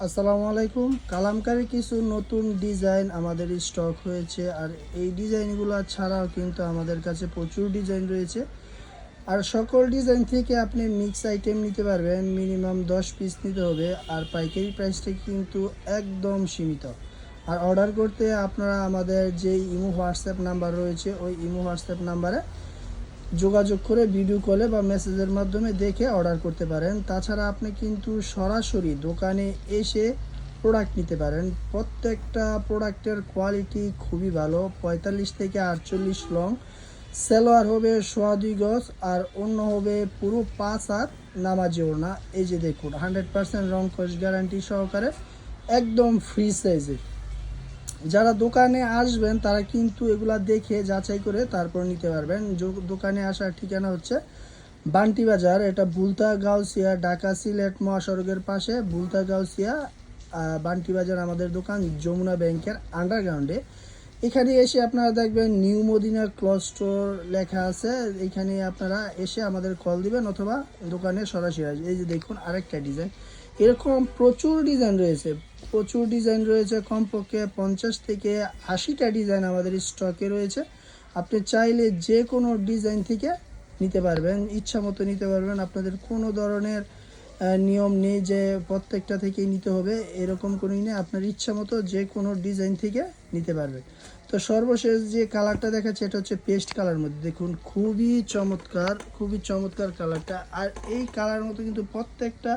আসসালামু আলাইকুম। কালামকারী কিছু নতুন ডিজাইন আমাদের স্টক হয়েছে, আর এই ডিজাইনগুলো ছাড়াও কিন্তু আমাদের কাছে প্রচুর ডিজাইন রয়েছে। আর সকল ডিজাইন থেকে আপনি মিক্স আইটেম নিতে পারবেন, মিনিমাম 10 পিস নিতে হবে। আর পাইকারি প্রাইসটা কিন্তু একদম সীমিত। আর অর্ডার করতে আপনারা আমাদের যে ইমো হোয়াটসঅ্যাপ নাম্বার রয়েছে ওই ইমো হোয়াটসঅ্যাপ নাম্বারে যোগাযোগ করে ভিডিও কলে বা মেসেজের মাধ্যমে দেখে অর্ডার করতে পারেন। তাছাড়া আপনি কিন্তু সরাসরি দোকানে এসে প্রোডাক্ট নিতে পারেন। প্রত্যেকটা প্রোডাক্টের কোয়ালিটি খুবই ভালো। 45 থেকে 48 লং, সালোয়ার হবে 2.5 গজ, আর অন্য হবে পুরো 5 হাত নামাজি ওড়না। এই যে দেখুন, 100% রং কস গ্যারান্টি সহকারে, একদম ফ্রি সাইজের। যারা দোকানে আসবেন তারা কিন্তু এগুলা দেখে যাচাই করে তারপর নিতে পারবেন। দোকানে আসার ঠিকানা হচ্ছে বান্টি বাজার, এটা বুলতা গাউসিয়া, ঢাকা সিলেট মহাসড়কের পাশে বুলতা গাউসিয়া বান্টি বাজার আমাদের দোকান, যমুনা ব্যাংকের আন্ডারগ্রাউন্ডে। এখানে এসে আপনারা দেখবেন নিউ মদিনা ক্লথ স্টোর লেখা আছে। এখানে আপনারা এসে আমাদের কল দিবেন অথবা দোকানে সরাসরি আসবেন। এই যে দেখুন আরেকটা ডিজাইন, এরকম প্রচুর ডিজাইন রয়েছে, প্রচুর ডিজাইন রয়েছে। কমপক্ষে 50 থেকে 80টা ডিজাইন আমাদের স্টকে রয়েছে। আপনি চাইলে যে কোনো ডিজাইন থেকে নিতে পারবেন, ইচ্ছা মতো নিতে পারবেন। আপনাদের কোনো ধরনের নিয়ম নেই যে প্রত্যেকটা থেকেই নিতে হবে, এরকম কোনোই নেই। আপনার ইচ্ছা মতো যে কোনো ডিজাইন থেকে নিতে পারবেন। তো সর্বশেষ যে কালারটা দেখাচ্ছে এটা হচ্ছে পেস্ট কালার মধ্যে, দেখুন খুবই চমৎকার, খুবই চমৎকার কালারটা। আর এই কালার মতো কিন্তু প্রত্যেকটা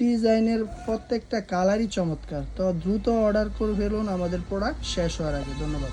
ডিজাইনের প্রত্যেকটা কালারই চমৎকার। তো দ্রুত অর্ডার করে ফেলুন আমাদের প্রোডাক্ট শেষ হওয়ার আগে। ধন্যবাদ।